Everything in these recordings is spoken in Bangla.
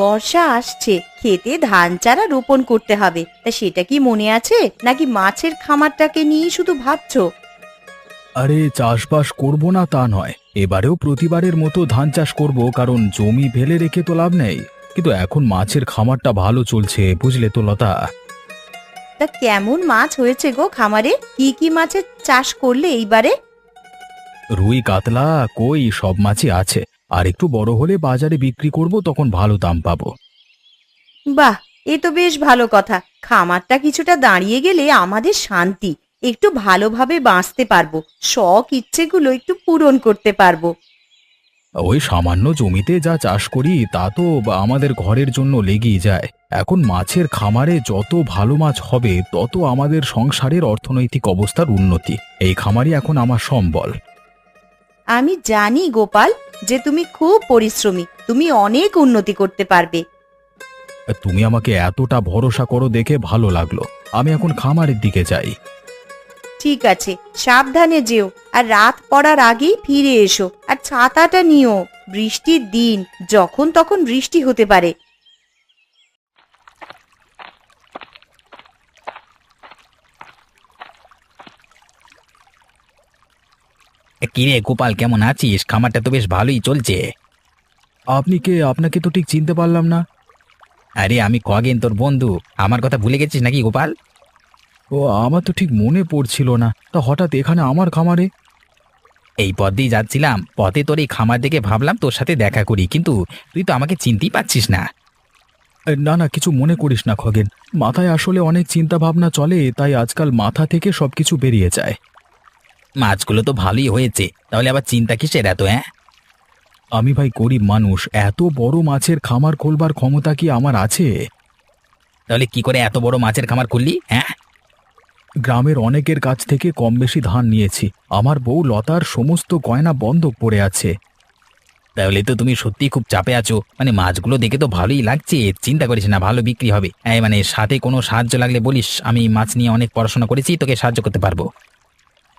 বর্ষা আসছে, খেতে ধান চারা রোপণ করতে হবে, তা সেটা কি মনে আছে নাকি মাছের খামারটাকে নিয়ে শুধু ভাবছো? আরে চাষবাস করব না তা নয়, এবারেও প্রতিবারের মতো ধান চাষ করব, কারণ জমি ফেলে রেখে তো লাভ নেই। কিন্তু এখন মাছের খামারটা ভালো চলছে, বুঝলে তো লতা। তা কেমন মাছ হয়েছে গো খামারে? কি কি মাছের চাষ করলে এইবারে? রুই কাতলা কই সব মাছই আছে। আর একটু বড় হলে বাজারে বিক্রি করব, তখন ভালো দাম পাবো। বাহ, এ তো বেশ ভালো কথা। খামারটা কিছুটা দাঁড়িয়ে গেলে আমাদের শান্তি, একটু ভালোভাবে বাঁচতে পারবো, শখ ইচ্ছেগুলো একটু পূরণ করতে পারবো। ওই সামান্য জমিতে যা চাষ করি তা তো আমাদের ঘরের জন্য লেগেই যায়। এখন মাছের খামারে যত ভালো মাছ হবে তত আমাদের সংসারের অর্থনৈতিক অবস্থার উন্নতি। এই খামারই এখন আমার সম্বল। আমি জানি গোপাল, যে তুমি খুব পরিশ্রমী, তুমি অনেক উন্নতি করতে পারবে। তুমি আমাকে এতটা ভরসা করো দেখে ভালো লাগলো। আমি এখন খামারের দিকে যাই। ঠিক আছে, সাবধানে যেও, আর রাত পড়ার আগেই ফিরে এসো। আর ছাতাটা নিও, বৃষ্টির দিন, যখন তখন বৃষ্টি হতে পারে। কিরে গোপাল, কেমন আছিস? খামারটা তো বেশ ভালোই চলছে। আপনি কে? আপনাকে তো ঠিক চিনতে পারলাম না। আরে আমি খগেন, তোর বন্ধু। আমার কথা ভুলে গেছিস নাকি গোপাল? ও, আমার তো ঠিক মনে পড়ছিল না, তা হঠাৎ এখানে আমার খামারে? এই পথ দিয়ে যাচ্ছিলাম, পথে তোর এই খামার দেখে ভাবলাম তোর সাথে দেখা করি, কিন্তু তুই তো আমাকে চিনতেই পারছিস না। না না, কিছু মনে করিস না খগেন। মাথায় আসলে অনেক চিন্তা ভাবনা চলে, তাই আজকাল মাথা থেকে সবকিছু বেরিয়ে যায়। মাছগুলো তো ভালোই হয়েছে, তাহলে আবার চিন্তা কিসের এত? হ্যাঁ, আমি ভাই গরিব মানুষ, এত বড় মাছের খামার খোলবার ক্ষমতা কি আমার আছে? তাহলে কি করে এত বড় মাছের খামার খুললি? হ্যাঁ, গ্রামের অনেকের কাছ থেকে কম বেশি ধান নিয়েছি। আমার বউ লতার সমস্ত গয়না বন্ধক পড়ে আছে। তাহলে তো তুমি সত্যিই খুব চাপে আছো। মানে মাছগুলো দেখে তো ভালোই লাগছে, চিন্তা করিস না, ভালো বিক্রি হবে। মানে সাথে কোনো সাহায্য লাগলে বলিস, আমি মাছ নিয়ে অনেক পড়াশোনা করেছি, তোকে সাহায্য করতে পারবো।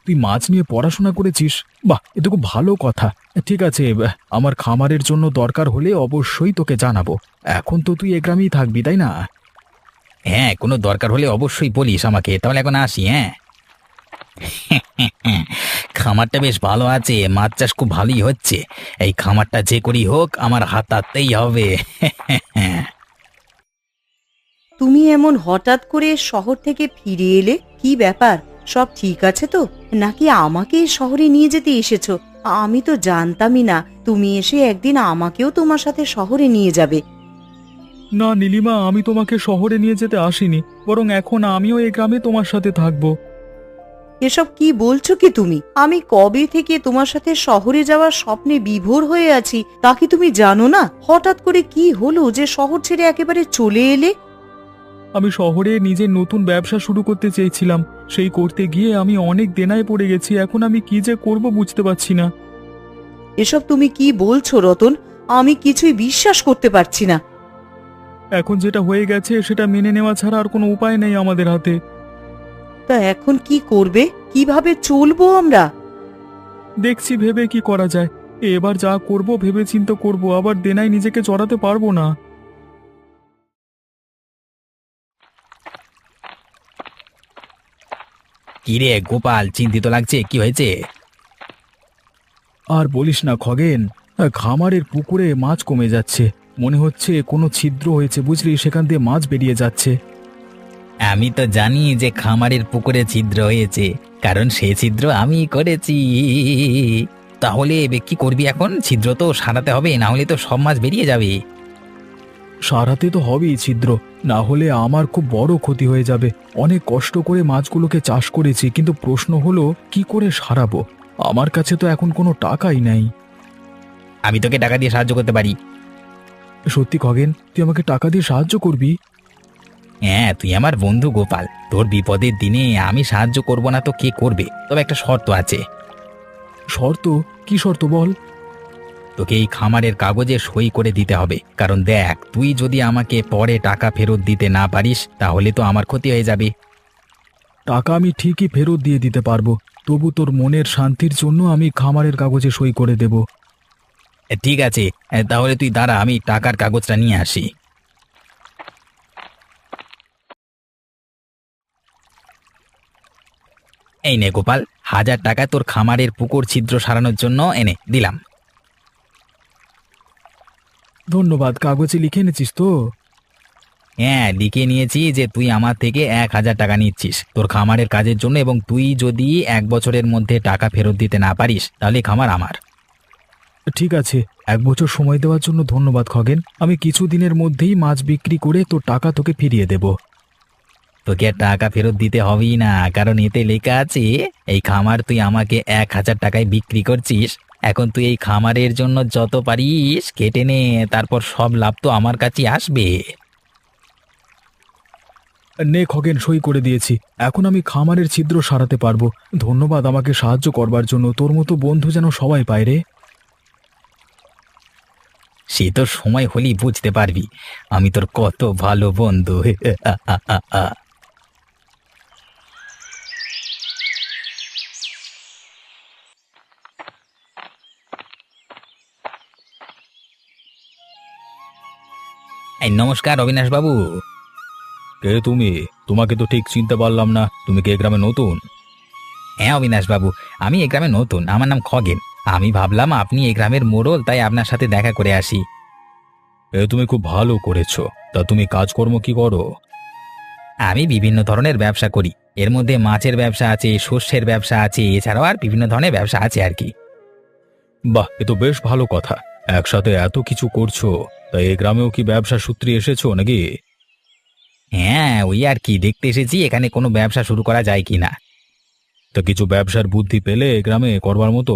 তুই মাছ নিয়ে পড়াশোনা করেছিস? বাহ, এ তো খুব ভালো কথা। ঠিক আছে, আমার খামারের জন্য দরকার হলে অবশ্যই তোকে জানাবো। এখন তো তুই এ গ্রামেই থাকবি, তাই না? হ্যাঁ, কোনো দরকার হলে অবশ্যই বলিস আমাকে। তাহলে এখন আসি, হ্যাঁ। খামারটা বেশ ভালো আছে, মাছ চাষ খুব ভালোই হচ্ছে। এই খামারটা যে করি হোক, আমার হাতাতেই হবে। তুমি এমন হঠাৎ করে শহর থেকে ফিরে এলে, কি ব্যাপার? সব ঠিক আছে তো, নাকি আমাকে এই শহরে নিয়ে যেতে এসেছো? আমি তো জানতামই না তুমি এসে একদিন আমাকেও তোমার সাথে শহরে নিয়ে যাবে। না নীলিমা, আমি তোমাকে শহরে নিয়ে যেতে আসিনি, বরং এখন আমিও এই গ্রামে তোমার সাথে থাকবো। এসব কি বলছো কি তুমি? আমি কবে থেকে তোমার সাথে শহরে যাওয়ার স্বপ্নে বিভোর হয়ে আছি, তা কি তুমি জানো না? হঠাৎ করে কি হলো যে শহর ছেড়ে একেবারে চলে এলে? আমি শহরে নিজের নতুন ব্যবসা শুরু করতে চেয়েছিলাম, সেই করতে গিয়ে আমি অনেক দেনায় পড়ে গেছি। এখন আমি কি যে করব বুঝতে পারছি না। এসব তুমি কি বলছো রতন? আমি কিছুই বিশ্বাস করতে পারছি না। এখন যেটা হয়ে গেছে সেটা মেনে নেওয়া ছাড়া আর কোনো উপায় নেই আমাদের হাতে। তা এখন কি করবে? কিভাবে চলবো আমরা? দেখছি ভেবে কি করা যায়। এবার যা করব ভেবে চিন্তা করব, আবার দেনায় নিজেকে জড়াতে পারবো না। কিরে গোপাল, চিন্তিত লাগছে, কি হয়েছে? আর বলিস না খগেন, খামারের পুকুরে মাছ কমে যাচ্ছে। মনে হচ্ছে কোনো ছিদ্র হয়েছে, বুঝলি, সেখান দিয়ে মাছ বেরিয়ে যাচ্ছে। আমি তো জানি যে খামারের পুকুরে ছিদ্র হয়েছে, কারণ সে ছিদ্র আমি করেছি। তাহলে কি করবি এখন? ছিদ্র তো সারাতে হবে, না হলে তো সব মাছ বেরিয়ে যাবে। সারাতে তো হবেই ছিদ্র, না হলে আমার খুব বড় ক্ষতি হয়ে যাবে। অনেক কষ্ট করে মাছগুলোকে চাষ করেছি, কিন্তু প্রশ্ন হলো কি করে সারাবো। আমার কাছে তো এখন কোনো টাকাই নেই। আমি তোকে টাকা দিয়ে সাহায্য করতে পারি। সত্যি খগেন, তুই আমাকে টাকা দিয়ে সাহায্য করবি? হ্যাঁ, তুই আমার বন্ধু গোপাল, তোর বিপদের দিনে আমি সাহায্য করব না তো কে করবে? তবে একটা শর্ত আছে। শর্ত? কি শর্ত বল? তোকে এই খামারের কাগজে সই করে দিতে হবে, কারণ দেখ, তুই যদি আমাকে পরে টাকা ফেরত দিতে না পারিস তাহলে তো আমার ক্ষতি হয়ে যাবে। টাকা আমি ঠিকই ফেরত দিয়ে দিতে পারবো, তবু তোর মনের শান্তির জন্য আমি খামারের কাগজে সই করে দেব। ঠিক আছে, তাহলে তুই দাঁড়া, আমি টাকার কাগজটা নিয়ে আসি। এই নে গোপাল, 1,000 টাকা তোর খামারের পুকুর ছিদ্র সারানোর জন্য এনে দিলাম। ধন্যবাদ। কাগজে লিখে এনেছিস তো? হ্যাঁ, লিখে নিয়েছি যে তুই আমার থেকে 1,000 টাকা নিচ্ছিস তোর খামারের কাজের জন্য, এবং তুই যদি 1 বছরের মধ্যে টাকা ফেরত দিতে না পারিস তাহলে খামার আমার। ঠিক আছে, 1 বছর সময় দেওয়ার জন্য ধন্যবাদ খগেন। আমি কিছু দিনের মধ্যেই মাছ বিক্রি করে তোর টাকা তোকে ফিরিয়ে দেব। তোকে আর টাকা ফেরত দিতে হবেই না, কারণ এতে লেখা আছে এই খামার তুই আমাকে 1,000 টাকায় বিক্রি করছিস। এখন তুই এই খামারের জন্য যত পারিস কেটে নে, তারপর সব লাভ তো আমার কাছেই আসবে। নে খগেন, সই করে দিয়েছি। এখন আমি খামারের ছিদ্র সারাতে পারবো। ধন্যবাদ আমাকে সাহায্য করবার জন্য। তোর মতো বন্ধু যেন সবাই পায় রে। সে তোর সময় হলেই বুঝতে পারবি আমি তোর কত ভালো বন্ধু। এই নমস্কার অবিনাশ বাবু। কে তুমি? তোমাকে তো ঠিক চিনতে পারলাম না। তুমি কি এই গ্রামে নতুন? হ্যাঁ অবিনাশ বাবু, আমি এই গ্রামে নতুন, আমার নাম খগেন। আমি ভাবলাম আপনি এই গ্রামের মোড়ল, তাই আপনার সাথে দেখা করে আসি। তুমি খুব ভালো করেছো। তা তুমি কাজকর্ম কি করো? আমি বিভিন্ন ধরনের ব্যবসা করি, এর মধ্যে মাছের ব্যবসা আছে, শস্যের ব্যবসা আছে, এছাড়াও আর বিভিন্ন ধরনের ব্যবসা আছে আর কি। বাহ, এ তো বেশ ভালো কথা। একসাথে এত কিছু করছো। তা এই গ্রামেও কি ব্যবসা সূত্রে এসেছো নাকি? হ্যাঁ, ওই আর কি দেখতে এসেছি এখানে কোনো ব্যবসা শুরু করা যায় কি না। তা কিছু ব্যবসার বুদ্ধি পেলে এ গ্রামে করবার মতো?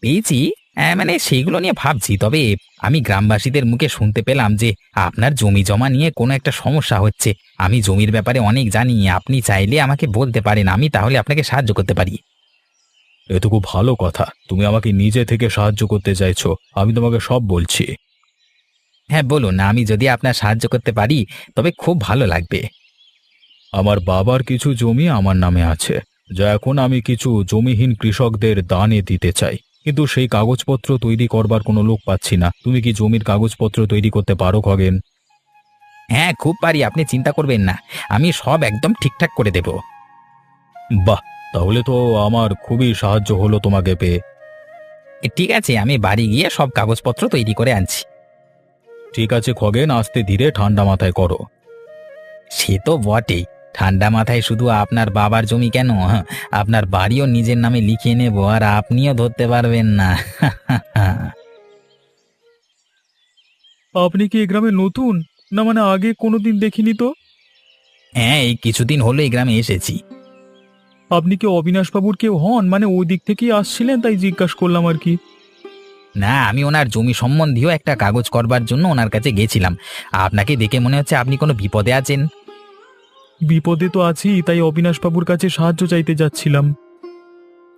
পেয়েছি, মানে সেইগুলো নিয়ে ভাবছি। তবে আমি গ্রামবাসীদের মুখে শুনতে পেলাম যে আপনার জমি জমা নিয়ে কোনো একটা সমস্যা হচ্ছে। আমি জমির ব্যাপারে অনেক জানি, আপনি চাইলে আমাকে বলতে পারেন, আমি তাহলে আপনাকে সাহায্য করতে পারি। এ তো খুব ভালো কথা। তুমি আমাকে নিজে থেকে সাহায্য করতে চাইছো। আমি তোমাকে সব বলছি। হ্যাঁ বলুন, আমি যদি আপনার সাহায্য করতে পারি তবে খুব ভালো লাগবে। আমার বাবার কিছু জমি আমার নামে আছে, যা এখন আমি কিছু জমিহীন কৃষকদের দানে দিতে চাই। কিন্তু সেই কাগজপত্র তৈরি করবার কোনো লোক পাচ্ছি না। তুমি কি জমির কাগজপত্র তৈরি করতে পারো খগেন? হ্যাঁ খুব পারি, আপনি চিন্তা করবেন না, আমি সব একদম ঠিকঠাক করে দেব। বাহ, তাহলে তো আমার খুবই সাহায্য হলো তোমাকে পেয়ে। ঠিক আছে, আমি বাড়ি গিয়ে সব কাগজপত্র তৈরি করে আনছি। ঠিক আছে খগেন, আস্তে ধীরে ঠান্ডা মাথায় করো। সে তো বটেই, ঠান্ডা মাথায় শুধু আপনার বাবার জমি কেন, হ্যাঁ, আপনার বাড়িও নিজের নামে লিখিয়ে নেব, আর আপনিও ধরতে পারবেন না। আপনি কি এই গ্রামে নতুন? না মানে আগে কোনোদিন দেখিনি তো। হ্যাঁ, এই কিছুদিন হলো এই গ্রামে এসেছি। আপনি কি অবিনাশবাবুর কেউ হন? মানে ওই দিক থেকেই আসছিলেন, তাই জিজ্ঞাসা করলাম আর কি। না, আমি ওনার জমি সম্বন্ধীয় একটা কাগজ করবার জন্য ওনার কাছে গেছিলাম। আপনাকে দেখে মনে হচ্ছে আপনি কোনো বিপদে আছেন। বিপদে তো আছি, তাই অবিনাশবাবুর কাছে সাহায্য চাইতে যাচ্ছিলাম।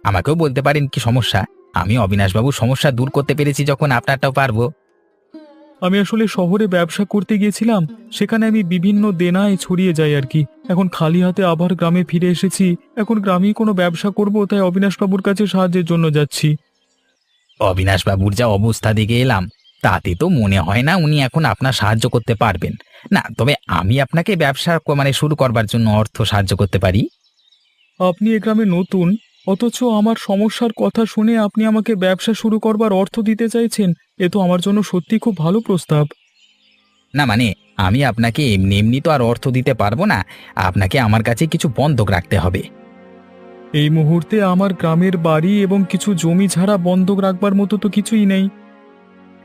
আমাকেও বলতে পারেন কি সমস্যা, আমি অবিনাশবাবুর সমস্যা দূর করতে পেরেছি যখন আপনারটাও পারবো। আমি আসলে শহরে ব্যবসা করতে গিয়েছিলাম, সেখানে আমি বিভিন্ন দেনায় ছড়িয়ে যাই আর কি। এখন খালি হাতে আবার গ্রামে ফিরে এসেছি। এখন গ্রামেই কোনো ব্যবসা করব, তাই অবিনাশবাবুর কাছে সাহায্যের জন্য যাচ্ছি। অবিনাশবাবুর যা অবস্থা দেখে এলাম, তাতে তো মনে হয় না উনি এখন আপনার সাহায্য করতে পারবেন। না, তবে আমি আপনাকে ব্যবসা মানে শুরু করবার জন্য অর্থ সাহায্য করতে পারি। আপনি এ গ্রামে নতুন, অথচ আমার সমস্যার কথা শুনে আপনি আমাকে ব্যবসা শুরু করবার অর্থ দিতে চাইছেন। এ তো আমার জন্য সত্যি খুব ভালো প্রস্তাব। না মানে, আমি আপনাকে এমনি এমনি তো আর অর্থ দিতে পারবো না, আপনাকে আমার কাছে কিছু বন্ধক রাখতে হবে। এই মুহূর্তে আমার গ্রামের বাড়ি এবং কিছু জমি ছাড়া বন্ধক রাখবার মতো তো কিছুই নেই।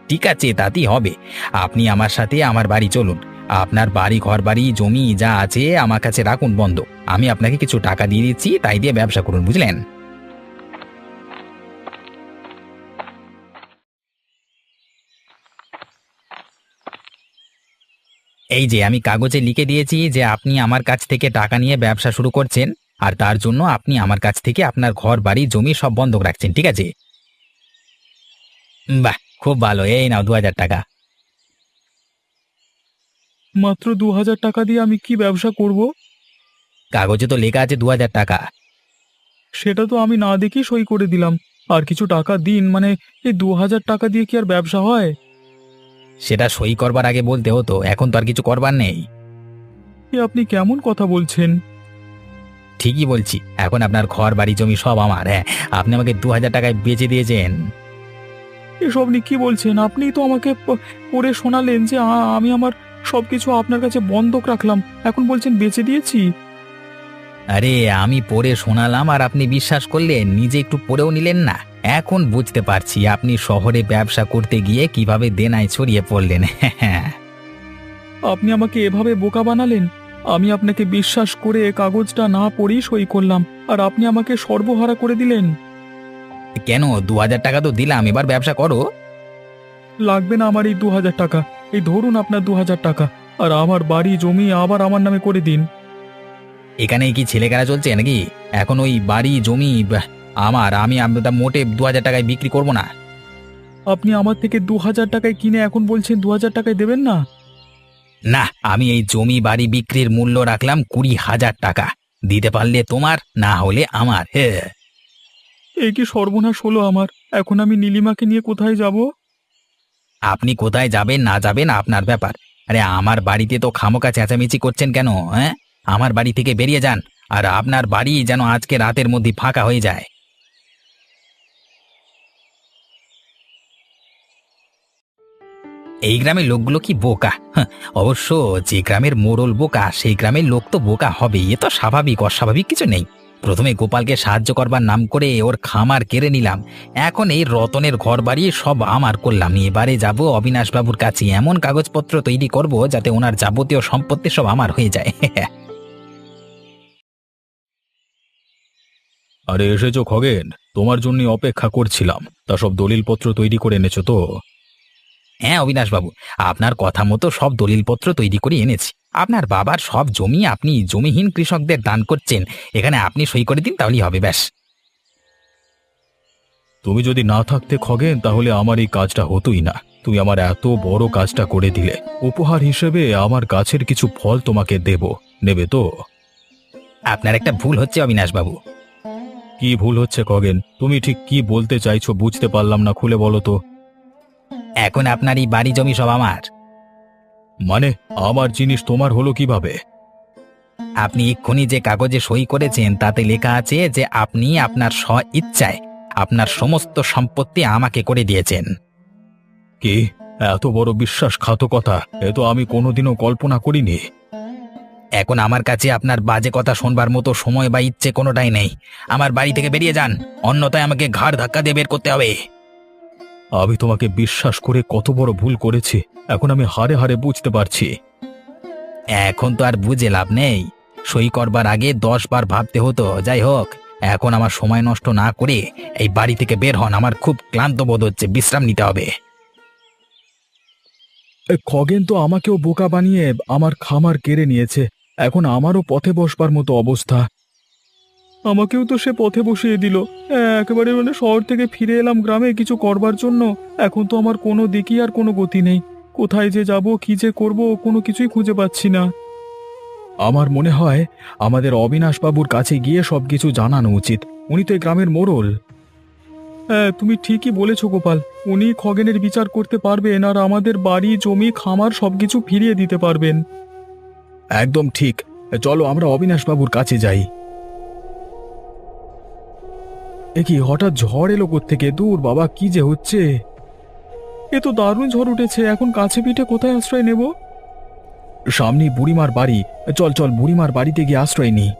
ঠিক আছে, তাতেই হবে। আপনি আমার সাথে আমার বাড়ি চলুন, আপনার বাড়ি ঘর বাড়ি জমি যা আছে আমার কাছে রাখুন বন্ধক। আমি আপনাকে কিছু টাকা দিয়ে দিচ্ছি, তাই দিয়ে ব্যবসা করুন, বুঝলেন? এই যে আমি কাগজে লিখে দিয়েছি যে আপনি আমার কাছ থেকে টাকা নিয়ে ব্যবসা শুরু করছেন, আর তার জন্য আপনি আমার কাছ থেকে আপনার ঘর বাড়ি জমি সব বন্ধক রাখছেন, ঠিক আছে? বাহ, খুব ভালো, এই নাও 2,000 টাকা। মাত্র 2,000 টাকা দিয়ে আমি কি ব্যবসা করব? কাগজে তো লেখা আছে 2,000 টাকা। সেটা তো আমি না দেখেই সই করে দিলাম। আর কিছু টাকা দিন, মানে এই 2000 টাকা দিয়ে কি আর ব্যবসা হয়? সেটা সই করবার আগে বলতে হতো, এখন তো আর কিছু করবার নেই। এ আপনি কেমন কথা বলছেন? ঠিকই বলছি, এখন আপনার ঘর বাড়ি জমি সব আমার। হ্যাঁ, আপনি আমাকে 2000 টাকায় বেচে দিয়েছেন। এসব আপনি কি বলছেন? আপনিই তো আমাকে পড়ে শোনালেন যে আমি আমার সবকিছু আপনার কাছে বন্ধক রাখলাম, এখন বলছেন বেচে দিয়েছি। আরে আমি পড়ে শোনালাম আর আপনি বিশ্বাস করলেন, নিজে একটু পড়েও নিলেন না। এখন বুঝতে পারছি আপনি শহরে ব্যবসা করতে গিয়ে কিভাবে দেনায় ছড়িয়ে পড়লেন। হ্যাঁ, আপনি আমাকে এভাবে বোকা বানালেন। আমি আপনাকে বিশ্বাস করে কাগজটা না পড়েই সই করলাম, আর আপনি আমাকে সর্বহারা করে দিলেন। কেন? 2000 টাকা তো দিলাম, এবার ব্যবসা করো। লাগবে না আমার এই 2000 টাকা। এই ধরুন আপনার 2000 টাকা, আর আমার বাড়ি জমি আবার আমার নামে করে দিন। এখানে কি ছেলেখেলা চলছে নাকি? এখন ওই বাড়ি জমি আমার, আমি তা মোটে 2000 টাকায় বিক্রি করব না। আপনি আমার থেকে 2000 টাকায় কিনে এখন বলছেন 2000 টাকায় দেবেন না? না, আমি এই জমি বাড়ি বিক্রির মূল্য রাখলাম 20,000 টাকা। দিতে পারলে তোমার, না হলে আমার। হ্যাঁ, এই কি সর্বনাশ হলো আমার! এখন আমি নীলিমাকে নিয়ে কোথায় যাব? আপনি কোথায় যাবেন না যাবেন আপনার ব্যাপার। আরে আমার বাড়িতে তো খামোকা চেঁচামেচি করছেন কেন? হ্যাঁ, আমার বাড়ি থেকে বেরিয়ে যান, আর আপনার বাড়ি যেন আজকে রাতের মধ্যে ফাঁকা হয়ে যায়। এই গ্রামের লোকগুলো কি বোকা! হাহ, অবশ্য যে গ্রামের মোড়ল বোকা সেই গ্রামের লোক তো বোকা হবেই, এ তো স্বাভাবিক, অস্বাভাবিক কিছু নেই। প্রথমে গোপালকে সাহায্য করবার নাম করে ওর খামার কেড়ে নিলাম, এখন এই রতনের ঘর বাড়ি সব আমার করলাম। এবারে যাব অবিনাশবাবুর কাছে, এমন কাগজপত্র তৈরি করব যাতে ওনার যাবতীয় সম্পত্তি সব আমার হয়ে যায়। আরে এসেছো খগেন, তোমার জন্য অপেক্ষা করছিলাম। তা সব দলিলপত্র তৈরি করে এনেছো তো? হ্যাঁ অবিনাশবাবু, আপনার কথা মতো সব দলিলপত্র তৈরি করে এনেছি। আপনার বাবার সব জমি আপনি জমিহীন কৃষকদের দান করছেন, এখানে আপনি সই করে দিন তাহলেই হবে, ব্যাস। তুমি যদি না থাকতে খগেন, তাহলে আমার এই কাজটা হতোই না। তুমি আমার এত বড় কাজটা করে দিলে। উপহার হিসেবে আমার গাছের কিছু ফল তোমাকে দেব, নেবে তো? আপনার একটা ভুল হচ্ছে অবিনাশবাবু। কি ভুল হচ্ছে খগেন? তুমি ঠিক কি বলতে চাইছো বুঝতে পারলাম না, খুলে বলো তো। এখন আপনার এই বাড়ি জমি সব আমার। মানে আমার জিনিস তোমার হলো কিভাবে? আপনি এক্ষুনি যে কাগজে সই করেছেন তাতে লেখা আছে যে আপনি আপনার স্ব ইচ্ছায় আপনার সমস্ত সম্পত্তি আমাকে করে দিয়েছেন। কি? এত বড় বিশ্বাসঘাতকতা এ তো আমি কোনোদিনও কল্পনা করিনি। এখন আমার কাছে আপনার বাজে কথা শোনবার মতো সময় বা ইচ্ছে কোনোটাই নেই। আমার বাড়ি থেকে বেরিয়ে যান, অন্যথায় আমাকে ঘাড় ধাক্কা দিয়ে বের করতে হবে। আমি তোমাকে বিশ্বাস করে কত বড় ভুল করেছি, এখন আমি হাড়ে হাড়ে বুঝতে পারছি। এখন তো আর বুঝে লাভ নেই, সই করবার আগে 10 বার ভাবতে হতো। যাই হোক, এখন আমার সময় নষ্ট না করে এই বাড়ি থেকে বের হন, আমার খুব ক্লান্ত বোধ হচ্ছে, বিশ্রাম নিতে হবে। খগেন তো আমাকেও বোকা বানিয়ে আমার খামার কেড়ে নিয়েছে, এখন আমারও পথে বসবার মতো অবস্থা। আমাকেও তো সে পথে বসিয়ে দিল। একেবারে মানে শহর থেকে ফিরে এলাম গ্রামে কিছু করবার জন্য। এখন তো আমার কোনো দিকই আর কোনো গতি নেই। কোথায় যে যাব, কি যে করব, কোনো কিছুই খুঁজে পাচ্ছি না। আমার মনে হয় আমাদের অবিনাশবাবুর কাছে গিয়ে সবকিছু জানানো উচিত। উনি তো এই গ্রামের মোড়ল। হ্যাঁ, তুমি ঠিকই বলেছ গোপাল। উনি খগেনের বিচার করতে পারবেন, আর আমাদের বাড়ি জমি খামার সবকিছু ফিরিয়ে দিতে পারবেন। একদম ঠিক। চলো আমরা অবিনাশবাবুর কাছে যাই। এ কি হঠাৎ ঝড় এলো কোত্থেকে? দূর বাবা, কি যে হচ্ছে! এ তো দারুণ ঝড় উঠেছে, এখন কাছে পিঠে কোথায় আশ্রয় নেব? সামনে বুড়িমার বাড়ি। চল চল, বুড়িমার বাড়িতে গিয়ে আশ্রয় নিই।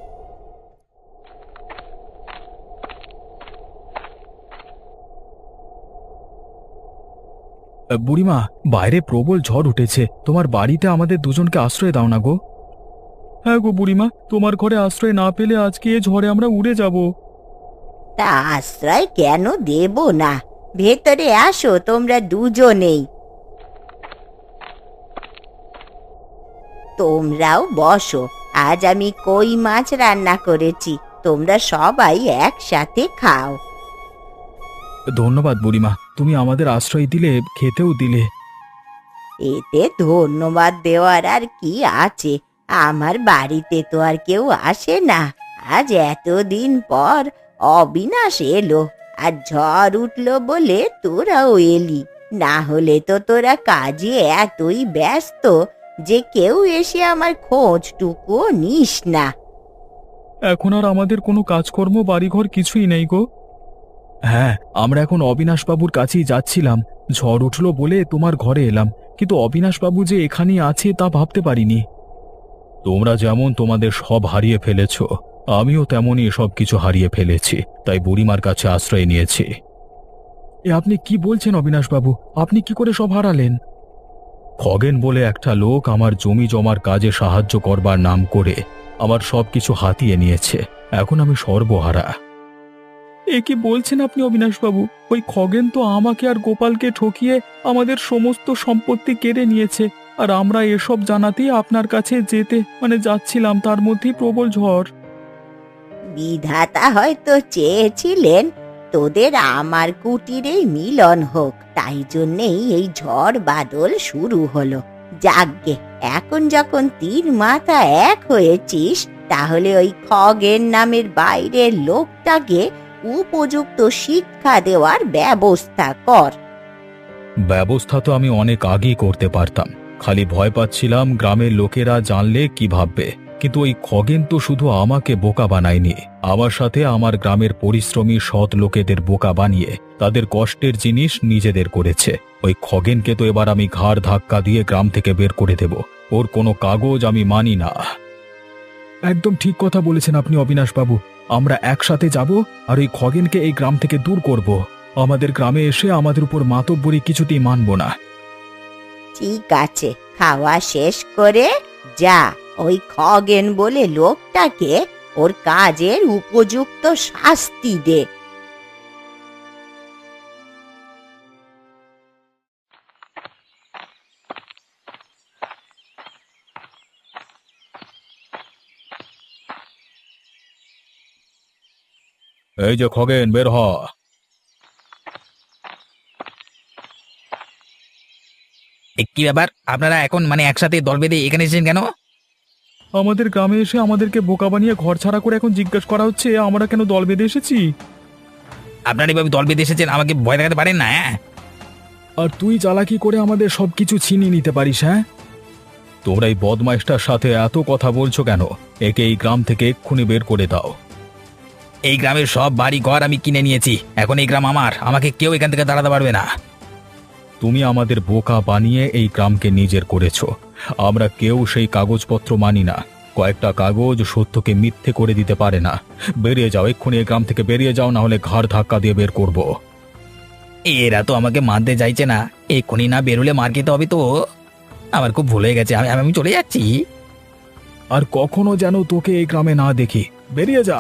বুড়িমা, বাইরে প্রবল ঝড় উঠেছে, তোমার বাড়িতে আমাদের দুজনকে আশ্রয় দাও না গো। হ্যাঁ গো বুড়িমা, তোমার ঘরে আশ্রয় না পেলে আজকে এ ঝড়ে আমরা উড়ে যাব। তা আশ্রয় কেন দেব না? ভেতরে আসো তোমরা দুজনেই। তোমরাও বসো, আজ আমি কই মাছ রান্না করেছি, তোমরা সবাই একসাথে খাও। ধন্যবাদ বুড়িমা, তুমি আমাদের আশ্রয় দিলে, খেতেও দিলে। এতে ধন্যবাদ দেওয়ার আর কি আছে? আমার বাড়িতে তো আর কেউ আসে না, আজ এতদিন পর অবিনাশ এলো, আর ঝড় উঠলো বলে তোরাও এলি, না হলে তো তোরা কাজে এতই ব্যস্ত যে কেউ এসে আমার খোঁজটুকুও নিস না। এখন আর আমাদের কোনো কাজকর্ম বাড়িঘর কিছুই নেই গো। হ্যাঁ, আমরা এখন অবিনাশবাবুর কাছেই যাচ্ছিলাম। ঝড় উঠলো বলে তোমার ঘরে এলাম, কিন্তু অবিনাশবাবু যে এখানেই আছে তা ভাবতে পারিনি। তোমরা যেমন তোমাদের সব হারিয়ে ফেলেছ, আমিও তেমনই সব কিছু হারিয়ে ফেলেছি, তাই বুড়িমার কাছে আশ্রয় নিয়েছি। এ আপনি কি বলছেন অবিনাশবাবু? আপনি কি করে সব হারালেন? খগেন বলে একটা লোক আমার জমি জমার কাজে সাহায্য করবার নাম করে আমার সবকিছু হাতিয়ে নিয়েছে। এখন আমি সর্বহারা। এ কি বলছেন আপনি অবিনাশবাবু? ওই খগেন তো আমাকে আর গোপালকে ঠকিয়ে আমাদের সমস্ত সম্পত্তি কেড়ে নিয়েছে, আর আমরা এসব জানাতেই আপনার কাছে যাচ্ছিলাম, তার মধ্যেই প্রবল ঝড়। বিধাতা হয়তো চেয়েছিলেন তোদের আমার কুটিরেই মিলন হোক, তাই জন্যেই এই ঝড় বাদল শুরু হলো। যাকগে, এখন যখন তিন মাথা এক হয়েছিস, তাহলে ওই খগেন নামের বাইরের লোকটাকে উপযুক্ত শিক্ষা দেওয়ার ব্যবস্থা কর। ব্যবস্থা তো আমি অনেক আগেই করতে পারতাম, খালি ভয় পাচ্ছিলাম গ্রামের লোকেরা জানলে কি ভাববে। কিন্তু ওই খগেন তো শুধু আমাকে বোকা বানায়নি, আমার সাথে আমার গ্রামের পরিশ্রমী সৎ লোকেদের বোকা বানিয়ে তাদের কষ্টের জিনিস নিজেদের করেছে। ওই খগেনকে তো এবার আমি ঘাড় ধাক্কা দিয়ে গ্রাম থেকে বের করে দেব। ওর কোনো কাগজ আমি মানি না। একদম ঠিক কথা বলেছেন আপনি অবিনাশবাবু। আমরা একসাথে যাব আর ওই খগেনকে এই গ্রাম থেকে দূর করব। আমাদের গ্রামে এসে আমাদের উপর মাতব্বরি কিছুতেই মানব না। ঠিক আছে, খাওয়া শেষ করে যা ওই খগেন বলে লোকটাকে ওর কাজের উপযুক্ত শাস্তি দে। এই যে খগেন, বের হ। কি ব্যাপার, আপনারা এখন একসাথে দল বেঁধে এখানে এসেছেন কেন? আমাদের গ্রামে এসে আমাদেরকে বোকা বানিয়ে ঘর ছাড়া করে এখন জিজ্ঞেস করা হচ্ছে আমরা কেন দল বেঁধে এসেছি। আপনারা এভাবে দল বেঁধে এসেছেন, আমাকে ভয় দেখাতে পারেন না? হ্যাঁ, আর তুই চালাকি করে আমাদের সবকিছু ছিনিয়ে নিতে পারিস? হ্যাঁ, তোমরা এই বদমাইশটার সাথে এত কথা বলছো কেন? একে এই গ্রাম থেকে এক্ষুনি বের করে দাও। এই গ্রামের সব বাড়ি ঘর আমি কিনে নিয়েছি, এখন এই গ্রাম আমার, আমাকে কেউ এখান থেকে দাঁড়াতে পারবে না। তুমি আমাদের বোকা বানিয়ে এই গ্রামকে নিজের করেছো। আমরা কেউ সেই কাগজপত্র মানি না। কয়েকটা কাগজ সত্যকে মিথ্যে করে দিতে পারে না। বেরিয়ে যাও, এক্ষুনি এই গ্রাম থেকে বেরিয়ে যাও, না হলে ঘাড় ধাক্কা দিয়ে বের করব। এরা তো আমাকে মানতে চাইছে না, এক্ষুনি না বেরোলে মার খেতে হবে তো। আমার খুব ভুল হয়ে গেছে, আমি চলে যাচ্ছি। আর কখনো যেন তোকে এই গ্রামে না দেখি। বেরিয়ে যা।